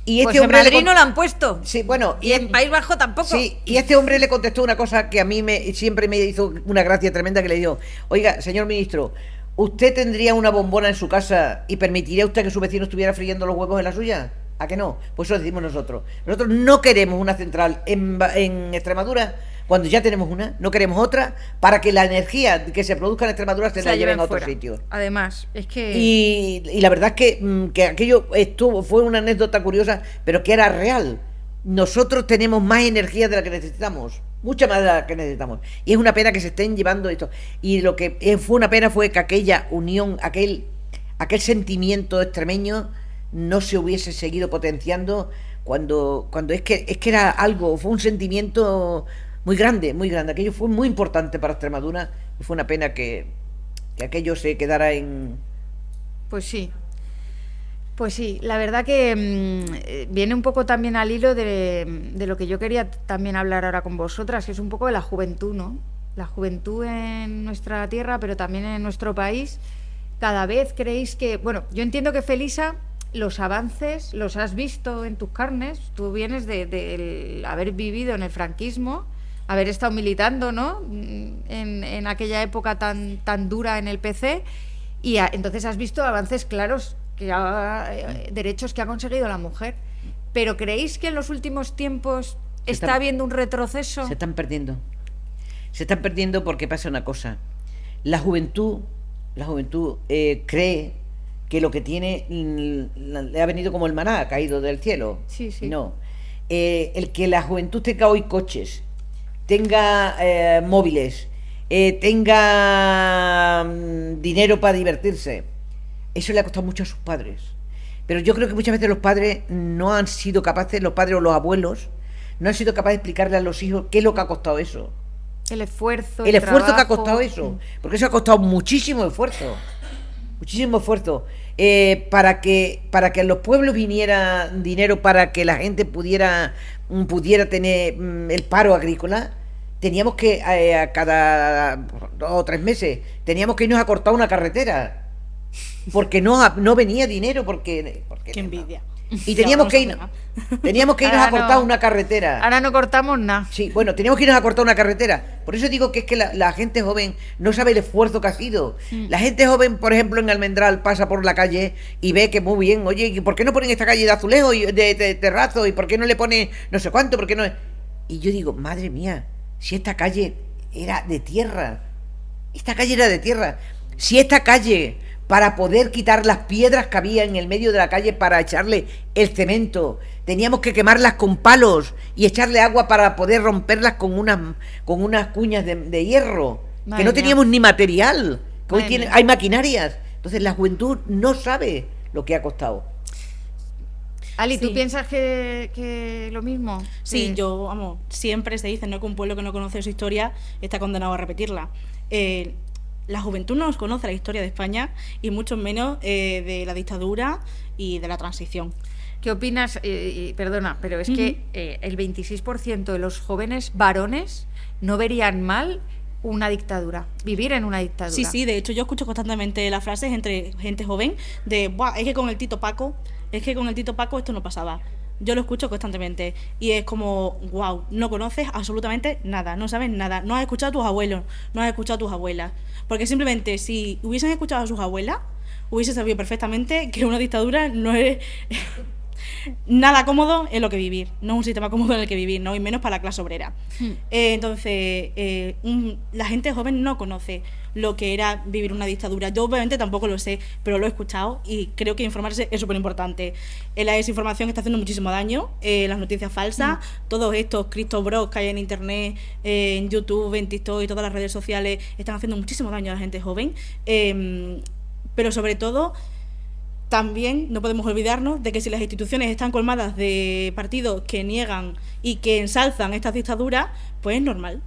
Y pues en Madrid no lo han puesto. Sí, bueno. Y en País Vasco tampoco. Sí, y este hombre le contestó una cosa que a mí siempre me hizo una gracia tremenda, que le dijo: oiga, señor ministro, ¿usted tendría una bombona en su casa y permitiría usted que su vecino estuviera friendo los huevos en la suya? ¿A que no? Pues eso decimos nosotros. Nosotros no queremos una central en Extremadura cuando ya tenemos una, no queremos otra, para que la energía que se produzca en Extremadura se la lleven a otro sitio. Además, es que... Y la verdad es que aquello fue una anécdota curiosa, pero que era real. Nosotros tenemos más energía de la que necesitamos, mucha más de la que necesitamos. Y es una pena que se estén llevando esto. Y lo que fue una pena fue que aquella unión, aquel sentimiento extremeño no se hubiese seguido potenciando cuando es que era algo, fue un sentimiento muy grande, muy grande. Aquello fue muy importante para Extremadura y fue una pena que aquello se quedara en... Pues sí, la verdad que viene un poco también al hilo de lo que yo quería también hablar ahora con vosotras, que es un poco de la juventud, ¿no? La juventud en nuestra tierra, pero también en nuestro país. Cada vez creéis que... Bueno, yo entiendo que, Felisa, los avances los has visto en tus carnes. Tú vienes de haber vivido en el franquismo, haber estado militando, ¿no? En aquella época tan dura en el PC, y entonces has visto avances claros, derechos que ha conseguido la mujer. Pero ¿creéis que en los últimos tiempos está habiendo un retroceso? Se están perdiendo porque pasa una cosa. La juventud cree que lo que tiene le ha venido como el maná, ha caído del cielo. Sí, sí. No. El que la juventud tenga hoy coches, tenga móviles, tenga dinero para divertirse, eso le ha costado mucho a sus padres. Pero yo creo que muchas veces los padres no han sido capaces, los padres o los abuelos, no han sido capaces de explicarle a los hijos qué es lo que ha costado eso. El esfuerzo, El esfuerzo que ha trabajo. costado eso. Porque eso ha costado muchísimo esfuerzo. Muchísimo esfuerzo. Para que en los pueblos viniera dinero, para que la gente pudiera tener el paro agrícola, teníamos que a cada 2 o 3 meses teníamos que irnos a cortar una carretera. Porque no venía dinero, porque Qué envidia. y teníamos Ya, que vamos ir, teníamos que irnos a Ahora cortar no. una carretera. Ahora no cortamos nada. Sí, bueno, teníamos que irnos a cortar una carretera. Por eso digo que es que la gente joven no sabe el esfuerzo que ha sido. La gente joven, por ejemplo, en Almendral pasa por la calle y ve que muy bien, oye, ¿y por qué no ponen esta calle de azulejo y de terrazo? ¿Y por qué no le ponen no sé cuánto? ¿Por qué no? Y yo digo, madre mía, si esta calle era de tierra. Esta calle era de tierra. Si esta calle, para poder quitar las piedras que había en el medio de la calle para echarle el cemento, teníamos que quemarlas con palos y echarle agua para poder romperlas con unas cuñas de hierro, Madre que no mía. teníamos ni material, que hoy Madre mía. hay maquinarias. Entonces la juventud no sabe lo que ha costado. Ali, ¿tú Sí. piensas que lo mismo? Sí, Que- yo, vamos, siempre se dice, ¿no?, que un pueblo que no conoce su historia está condenado a repetirla. La juventud no nos conoce la historia de España y mucho menos de la dictadura y de la transición. ¿Qué opinas? Perdona, pero es que el 26% de los jóvenes varones no verían mal una dictadura, vivir en una dictadura. Sí, sí, de hecho yo escucho constantemente las frases entre gente joven de, "Buah, es que con el Tito Paco esto no pasaba". Yo lo escucho constantemente y es como, wow, no conoces absolutamente nada, no sabes nada, no has escuchado a tus abuelos, no has escuchado a tus abuelas, porque simplemente si hubiesen escuchado a sus abuelas, hubiese sabido perfectamente que una dictadura no es nada cómodo en lo que vivir, no es un sistema cómodo en el que vivir, ¿no? Y menos para la clase obrera. Entonces, la gente joven no conoce lo que era vivir una dictadura. Yo obviamente tampoco lo sé, pero lo he escuchado y creo que informarse es súper importante. La desinformación está haciendo muchísimo daño, las noticias falsas, todos estos Cristo Bros que hay en internet, en YouTube, en TikTok y todas las redes sociales están haciendo muchísimo daño a la gente joven. Pero sobre todo, también no podemos olvidarnos de que si las instituciones están colmadas de partidos que niegan y que ensalzan estas dictaduras, pues es normal.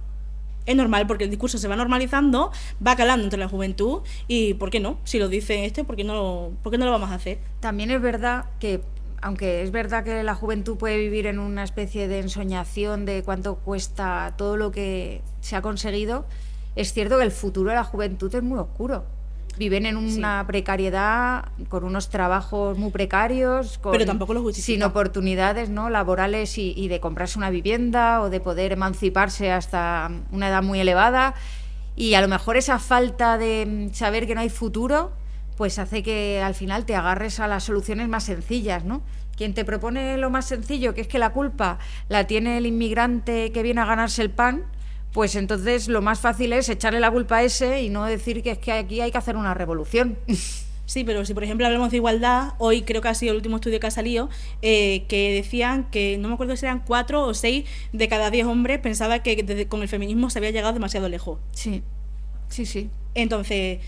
Es normal porque el discurso se va normalizando, va calando entre la juventud y ¿por qué no? Si lo dice ¿por qué no lo vamos a hacer? También es verdad que, aunque es verdad que la juventud puede vivir en una especie de ensoñación de cuánto cuesta todo lo que se ha conseguido, es cierto que el futuro de la juventud es muy oscuro. Viven en una precariedad, con unos trabajos muy precarios, Pero tampoco lo justifica. sin oportunidades, ¿no?, laborales y de comprarse una vivienda o de poder emanciparse hasta una edad muy elevada. Y a lo mejor esa falta de saber que no hay futuro, pues hace que al final te agarres a las soluciones más sencillas, ¿no? Quien te propone lo más sencillo, que es que la culpa la tiene el inmigrante que viene a ganarse el pan, pues entonces lo más fácil es echarle la culpa a ese y no decir que es que aquí hay que hacer una revolución. Sí, pero si por ejemplo hablamos de igualdad, hoy creo que ha sido el último estudio que ha salido, que decían que, no me acuerdo si eran 4 o 6 de cada 10 hombres pensaba que con el feminismo se había llegado demasiado lejos. Sí, sí, sí. Entonces,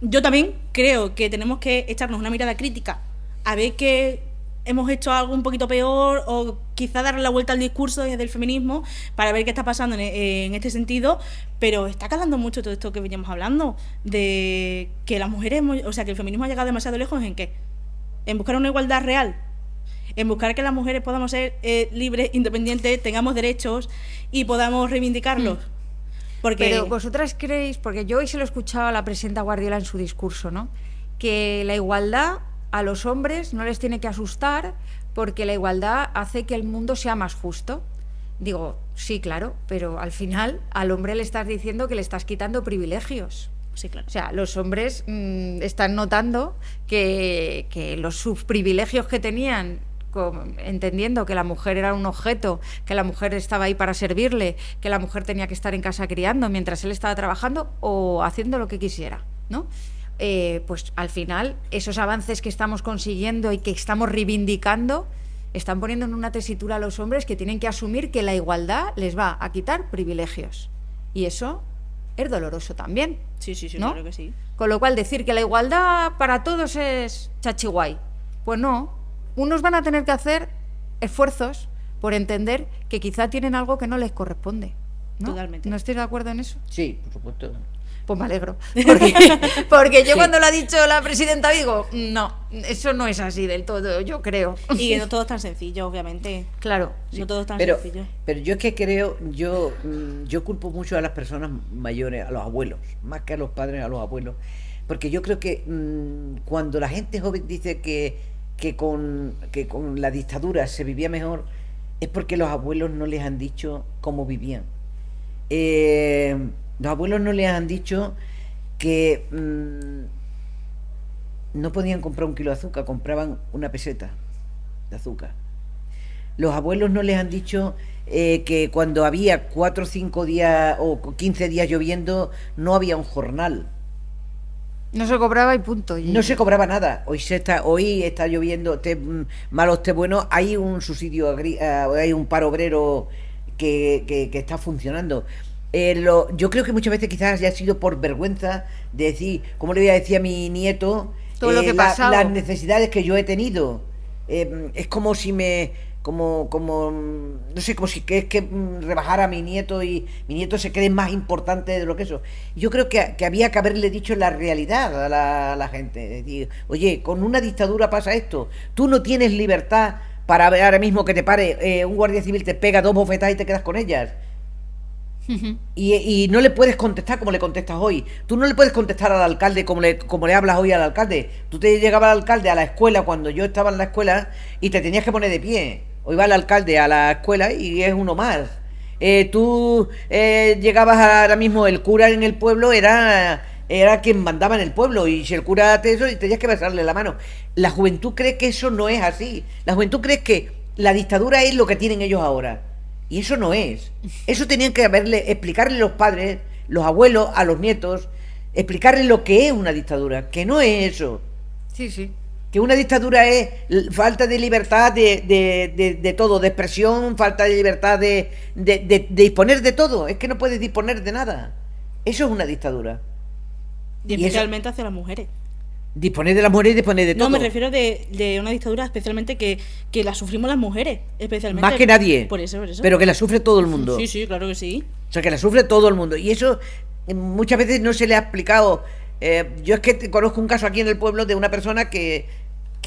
yo también creo que tenemos que echarnos una mirada crítica a ver que hemos hecho algo un poquito peor o quizá darle la vuelta al discurso desde el feminismo para ver qué está pasando en este sentido, pero está calando mucho todo esto que veníamos hablando de que las mujeres, o sea, que el feminismo ha llegado demasiado lejos. ¿En qué? En buscar una igualdad real, en buscar que las mujeres podamos ser libres, independientes, tengamos derechos y podamos reivindicarlos. Porque Pero vosotras creéis, porque yo hoy se lo escuchaba a la presidenta Guardiola en su discurso, ¿no?, que la igualdad a los hombres no les tiene que asustar porque la igualdad hace que el mundo sea más justo. Digo, sí, claro, pero al final al hombre le estás diciendo que le estás quitando privilegios. sí, claro. O sea, los hombres están notando que los subprivilegios que tenían, entendiendo que la mujer era un objeto, que la mujer estaba ahí para servirle, que la mujer tenía que estar en casa criando mientras él estaba trabajando o haciendo lo que quisiera, ¿no? pues al final esos avances que estamos consiguiendo y que estamos reivindicando están poniendo en una tesitura a los hombres que tienen que asumir que la igualdad les va a quitar privilegios. Y eso es doloroso también. Sí, ¿no? claro que sí. Con lo cual decir que la igualdad para todos es chachiguay, pues no. Unos van a tener que hacer esfuerzos por entender que quizá tienen algo que no les corresponde, ¿no? Totalmente. ¿No estáis de acuerdo en eso? Sí, por supuesto. Pues me alegro. Porque yo cuando lo ha dicho la presidenta digo, no, eso no es así del todo, yo creo. Y que no todo es tan sencillo, obviamente. Claro. No todo es tan Pero, sencillo. pero yo es que creo, yo culpo mucho a las personas mayores, a los abuelos, más que a los padres, a los abuelos, porque yo creo que cuando la gente joven dice que con la dictadura se vivía mejor, es porque los abuelos no les han dicho cómo vivían. Los abuelos no les han dicho que no podían comprar 1 kilo de azúcar, compraban una peseta de azúcar. Los abuelos no les han dicho que cuando había 4 o 5 días o 15 días lloviendo, no había un jornal. No se cobraba y punto. No se cobraba nada. Hoy está lloviendo, malo esté bueno, hay un subsidio, hay un paro obrero que está funcionando. Yo creo que muchas veces quizás haya sido por vergüenza de decir, ¿cómo le voy a decir a mi nieto todo lo que pasaba? Las necesidades que yo he tenido? Es como si no sé, como si rebajara a mi nieto y mi nieto se cree más importante de lo que eso. Yo creo que había que haberle dicho la realidad a la gente. Es decir, oye, con una dictadura pasa esto. Tú no tienes libertad para ahora mismo que te pare un guardia civil, te pega 2 bofetadas y te quedas con ellas. Y no le puedes contestar como le contestas hoy. Tú no le puedes contestar al alcalde como le hablas hoy al alcalde. Tú te llegabas al alcalde a la escuela cuando yo estaba en la escuela y te tenías que poner de pie. Hoy va el alcalde a la escuela y es uno más. Tú llegabas ahora mismo, el cura en el pueblo era quien mandaba en el pueblo, y si el cura te eso, tenías que besarle la mano. La juventud cree que eso no es así. La juventud cree que la dictadura es lo que tienen ellos ahora. Y eso no es. Eso tenían que explicarle los padres, los abuelos, a los nietos, explicarles lo que es una dictadura, que no es eso. Sí, sí. Que una dictadura es falta de libertad de todo, de expresión, falta de libertad de disponer de todo. Es que no puedes disponer de nada. Eso es una dictadura. Y especialmente hacia las mujeres. Disponer de las mujeres y disponer de todo. No, me refiero de una dictadura especialmente que la sufrimos las mujeres, especialmente. Más que nadie. Por eso. Pero que la sufre todo el mundo. Sí, claro que sí. O sea, que la sufre todo el mundo. Y eso muchas veces no se le ha explicado. Yo es que conozco un caso aquí en el pueblo de una persona que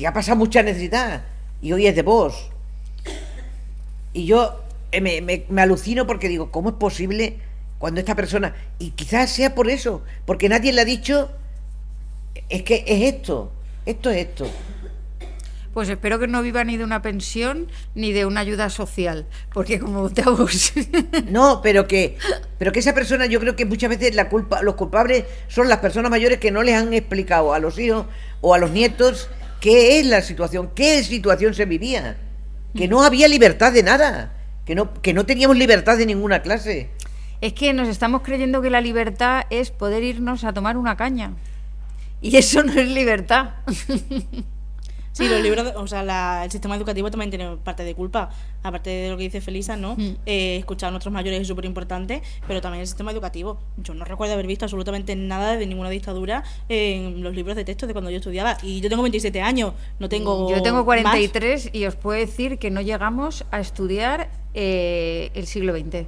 ha pasado mucha necesidad y hoy es de Vox. Y yo me alucino porque digo, ¿cómo es posible cuando esta persona... Y quizás sea por eso, porque nadie le ha dicho, es que es esto es esto. Pues espero que no viva ni de una pensión ni de una ayuda social, porque como voté a Vox... No, pero que esa persona, yo creo que muchas veces los culpables son las personas mayores que no les han explicado a los hijos o a los nietos qué es la situación, qué situación se vivía, que no había libertad de nada, que no teníamos libertad de ninguna clase. Es que nos estamos creyendo que la libertad es poder irnos a tomar una caña, y eso no es libertad. Sí, los libros, el sistema educativo también tiene parte de culpa, aparte de lo que dice Felisa, ¿no? Escuchar a nuestros mayores es súper importante, pero también el sistema educativo. Yo no recuerdo haber visto absolutamente nada de ninguna dictadura en los libros de texto de cuando yo estudiaba. Y yo tengo 27 años, no tengo... Yo tengo 43 más. Y os puedo decir que no llegamos a estudiar el siglo XX.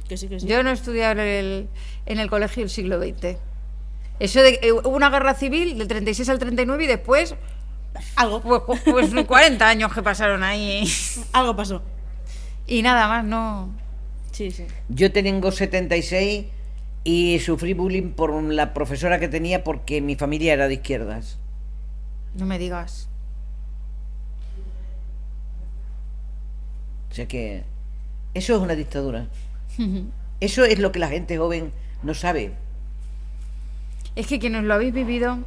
Que sí. Yo no he estudiado en el colegio el siglo XX. Eso hubo una guerra civil del 36 al 39 y después... Algo. Pues 40 años que pasaron ahí. Algo pasó. Y nada más, no. Sí. Yo tengo 76 y sufrí bullying por la profesora que tenía porque mi familia era de izquierdas. No me digas. O sea que eso es una dictadura. Eso es lo que la gente joven no sabe. Es que quienes lo habéis vivido...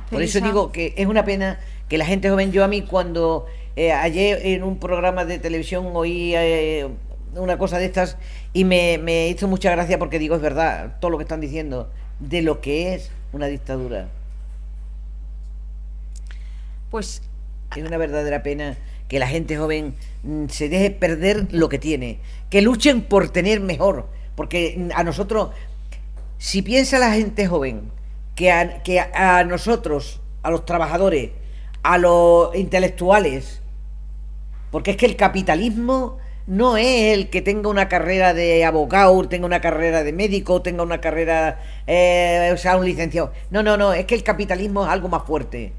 Por eso digo que es una pena que la gente joven... Yo a mí cuando ayer en un programa de televisión oí una cosa de estas y me hizo mucha gracia porque digo, es verdad, todo lo que están diciendo de lo que es una dictadura. pues Es una verdadera pena que la gente joven se deje perder lo que tiene, que luchen por tener mejor, porque a nosotros, si piensa la gente joven que a nosotros, a los trabajadores, a los intelectuales, porque es que el capitalismo no es el que tenga una carrera de abogado, tenga una carrera de médico, tenga una carrera, o sea, un licenciado. No, es que el capitalismo es algo más fuerte.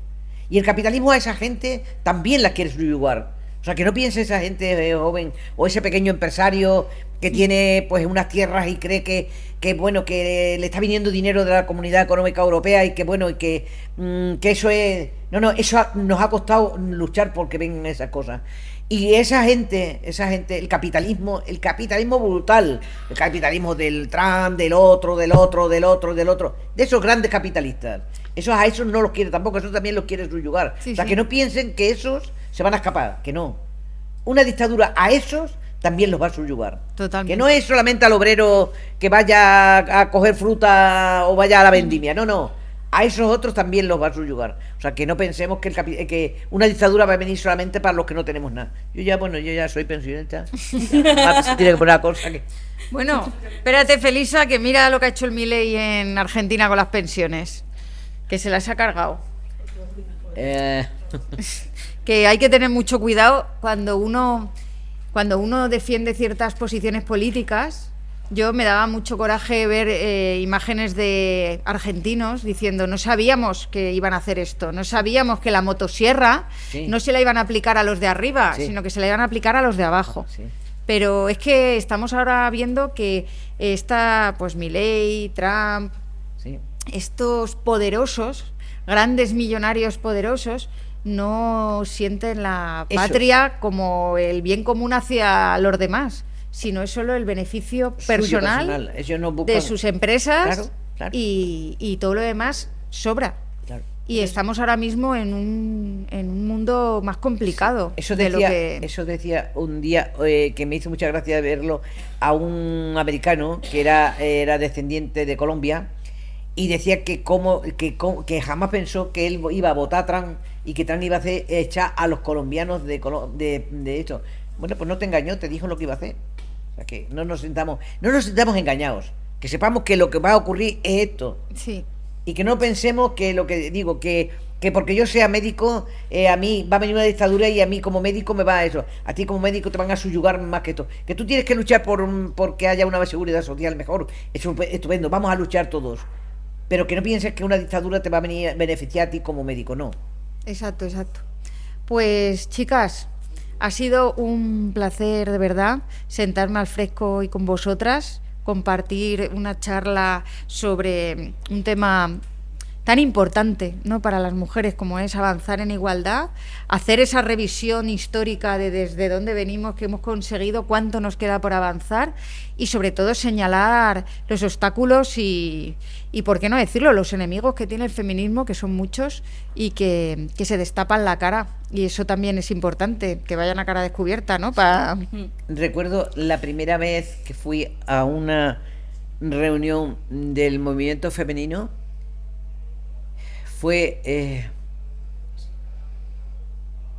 Y el capitalismo a esa gente también la quiere subyugar. O sea, que no piense esa gente joven o ese pequeño empresario que tiene pues unas tierras y cree que bueno, que le está viniendo dinero de la Comunidad Económica Europea y que bueno, y que eso es... No, eso nos ha costado luchar porque vengan esas cosas. Y esa gente, el capitalismo brutal, el capitalismo del Trump, del otro, de esos grandes capitalistas, a esos no los quiere tampoco, esos también los quiere subyugar. Sí, o sea, sí. que no piensen que esos se van a escapar, que no. Una dictadura a esos también los va a subyugar. Totalmente. Que no es solamente al obrero que vaya a coger fruta o vaya a la vendimia, no. A esos otros también los va a subyugar. O sea, que no pensemos que una dictadura va a venir solamente para los que no tenemos nada. Yo ya soy pensionista. Tiene que poner una cosa que... bueno, espérate, Felisa, que mira lo que ha hecho el Milei en Argentina con las pensiones, que se las ha cargado. Que hay que tener mucho cuidado cuando uno defiende ciertas posiciones políticas. Yo me daba mucho coraje ver imágenes de argentinos diciendo no sabíamos que iban a hacer esto, no sabíamos que la motosierra Sí. no se la iban a aplicar a los de arriba, Sí. sino que se la iban a aplicar a los de abajo. Sí. Pero es que estamos ahora viendo que pues Milei, Trump, Sí. estos poderosos, grandes millonarios poderosos, no sienten la Eso. patria como el bien común hacia los demás, sino es solo el beneficio Suyo personal Ellos no buscan... de sus empresas Claro. y todo lo demás sobra. Claro. Y estamos ahora mismo en un mundo más complicado Eso de decía, lo que... eso decía un día que me hizo mucha gracia verlo a un americano que era descendiente de Colombia y decía que jamás pensó que él iba a votar a Trump y que Trump iba a echar a los colombianos de esto. Bueno, pues no te engañó, te dijo lo que iba a hacer. O sea, que no nos sintamos engañados, que sepamos que lo que va a ocurrir es esto. Sí. Y que no pensemos que lo que digo, que porque yo sea médico, a mí va a venir una dictadura y a mí como médico me va a eso. A ti como médico te van a subyugar más que esto. Que tú tienes que luchar porque haya una seguridad social mejor. Eso es estupendo, vamos a luchar todos. Pero que no pienses que una dictadura te va a venir a beneficiar a ti como médico, no. Exacto. Pues chicas, ha sido un placer de verdad sentarme al fresco y con vosotras, compartir una charla sobre un tema tan importante, ¿no?, para las mujeres como es avanzar en igualdad, hacer esa revisión histórica de desde dónde venimos, qué hemos conseguido, cuánto nos queda por avanzar y sobre todo señalar los obstáculos y por qué no decirlo, los enemigos que tiene el feminismo, que son muchos y que se destapan la cara, y eso también es importante, que vayan a cara descubierta, ¿no? Recuerdo la primera vez que fui a una reunión del movimiento femenino. Fue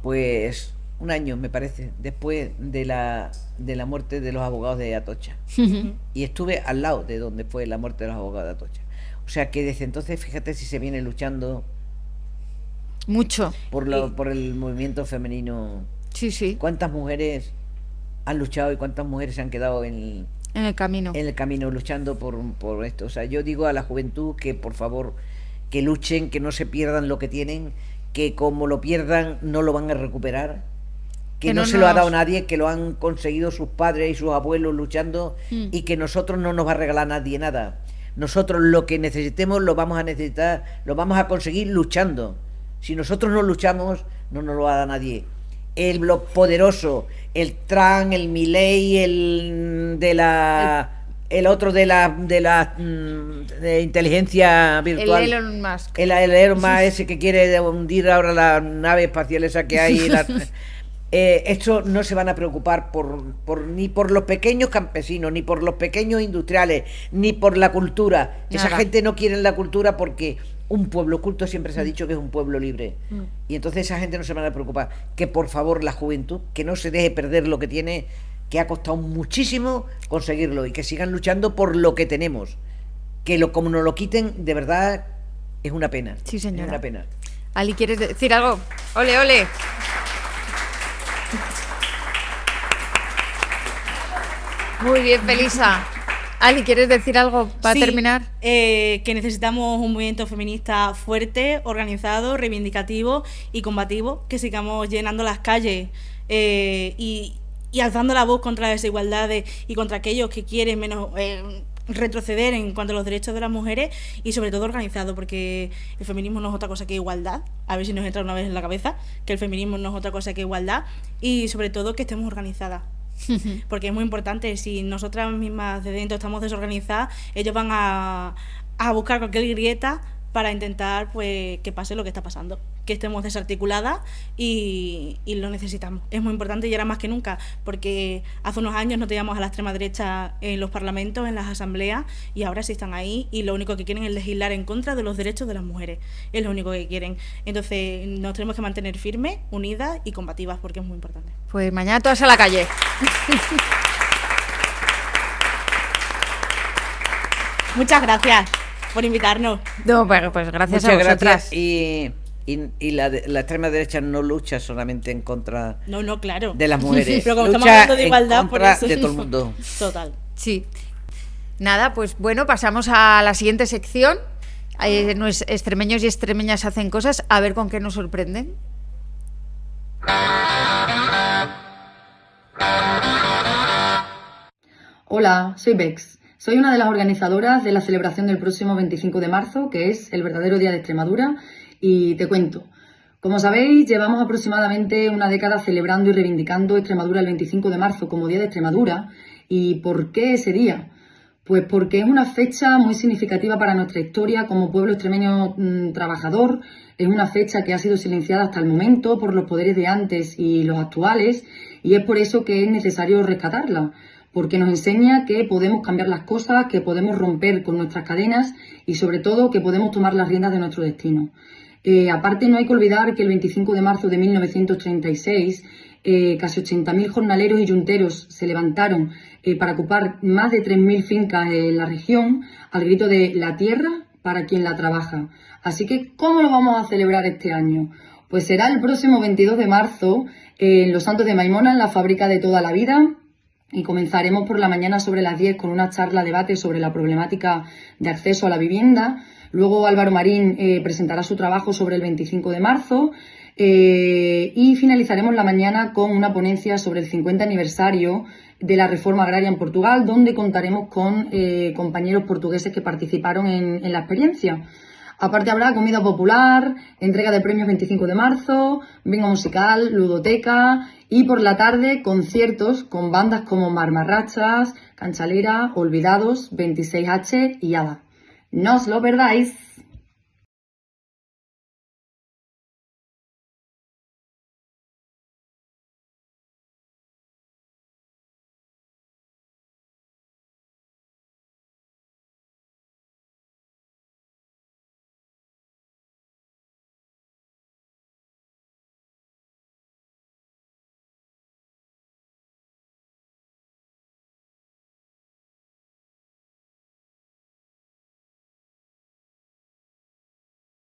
pues un año, me parece, después de la muerte de los abogados de Atocha. Y estuve al lado de donde fue la muerte de los abogados de Atocha. O sea que desde entonces, fíjate si se viene luchando Mucho. por el movimiento femenino. Sí, ¿Cuántas mujeres han luchado y cuántas mujeres se han quedado en el camino. el camino luchando por esto? O sea, yo digo a la juventud que por favor que luchen, que no se pierdan lo que tienen, que como lo pierdan no lo van a recuperar, que no se lo ha dado nadie, que lo han conseguido sus padres y sus abuelos luchando y que nosotros no nos va a regalar nadie nada. Nosotros lo que necesitemos lo vamos a necesitar, lo vamos a conseguir luchando. Si nosotros no luchamos, no nos lo va a dar nadie. Los poderosos, el Trump, el Milei, el otro de inteligencia virtual. El Elon Musk. El Elon Musk ese que quiere hundir ahora la nave espacial esa que hay. Estos no se van a preocupar ni por los pequeños campesinos, ni por los pequeños industriales, ni por la cultura. Esa Nada. gente no quiere la cultura porque un pueblo culto siempre se ha dicho que es un pueblo libre. Y entonces esa gente no se van a preocupar. Que por favor la juventud, que no se deje perder lo que tiene, que ha costado muchísimo conseguirlo, y que sigan luchando por lo que tenemos. Que como nos lo quiten, de verdad, es una pena. Sí, señora. Es una pena. Ali, ¿quieres decir algo? ¡Ole, ole! Muy bien, Felisa. Ali, ¿quieres decir algo para Sí, terminar? Que necesitamos un movimiento feminista fuerte, organizado, reivindicativo y combativo, que sigamos llenando las calles y alzando la voz contra las desigualdades y contra aquellos que quieren menos retroceder en cuanto a los derechos de las mujeres, y sobre todo organizado, porque el feminismo no es otra cosa que igualdad. A ver si nos entra una vez en la cabeza que el feminismo no es otra cosa que igualdad, y sobre todo que estemos organizadas. Porque es muy importante. Si nosotras mismas de dentro estamos desorganizadas, ellos van a buscar cualquier grieta para intentar, pues, que pase lo que está pasando, que estemos desarticuladas, y lo necesitamos. Es muy importante, y ahora más que nunca, porque hace unos años no teníamos a la extrema derecha en los parlamentos, en las asambleas, y ahora sí están ahí, y lo único que quieren es legislar en contra de los derechos de las mujeres. Es lo único que quieren. Entonces nos tenemos que mantener firmes, unidas y combativas, porque es muy importante. Pues mañana todas a la calle. Muchas gracias por invitarnos. No, pero pues gracias Muchas a vosotras. gracias. Y la extrema derecha no lucha solamente en contra No, claro. de las mujeres. Pero como estamos lucha hablando de igualdad, en por contra eso. de todo el mundo. Total. Sí. Nada, pues bueno, pasamos a la siguiente sección. Extremeños y extremeñas hacen cosas. A ver con qué nos sorprenden. Hola, soy Bex. Soy una de las organizadoras de la celebración del próximo 25 de marzo, que es el verdadero Día de Extremadura, y te cuento. Como sabéis, llevamos aproximadamente una década celebrando y reivindicando Extremadura el 25 de marzo como Día de Extremadura. ¿Y por qué ese día? Pues porque es una fecha muy significativa para nuestra historia como pueblo extremeño trabajador. Es una fecha que ha sido silenciada hasta el momento por los poderes de antes y los actuales, y es por eso que es necesario rescatarla, porque nos enseña que podemos cambiar las cosas, que podemos romper con nuestras cadenas y sobre todo que podemos tomar las riendas de nuestro destino. Aparte, no hay que olvidar que el 25 de marzo de 1936 casi 80.000 jornaleros y yunteros se levantaron para ocupar más de 3.000 fincas en la región al grito de "la tierra para quien la trabaja". Así que, ¿cómo lo vamos a celebrar este año? Pues será el próximo 22 de marzo en Los Santos de Maimona, en la fábrica de toda la vida, y comenzaremos por la mañana sobre las 10 con una charla debate sobre la problemática de acceso a la vivienda. Luego Álvaro Marín presentará su trabajo sobre el 25 de marzo y finalizaremos la mañana con una ponencia sobre el 50 aniversario de la reforma agraria en Portugal, donde contaremos con compañeros portugueses que participaron en la experiencia. Aparte habrá comida popular, entrega de premios 25 de marzo, bingo musical, ludoteca y por la tarde conciertos con bandas como Marmarrachas, Canchalera, Olvidados, 26H y ADA. ¡No os lo perdáis!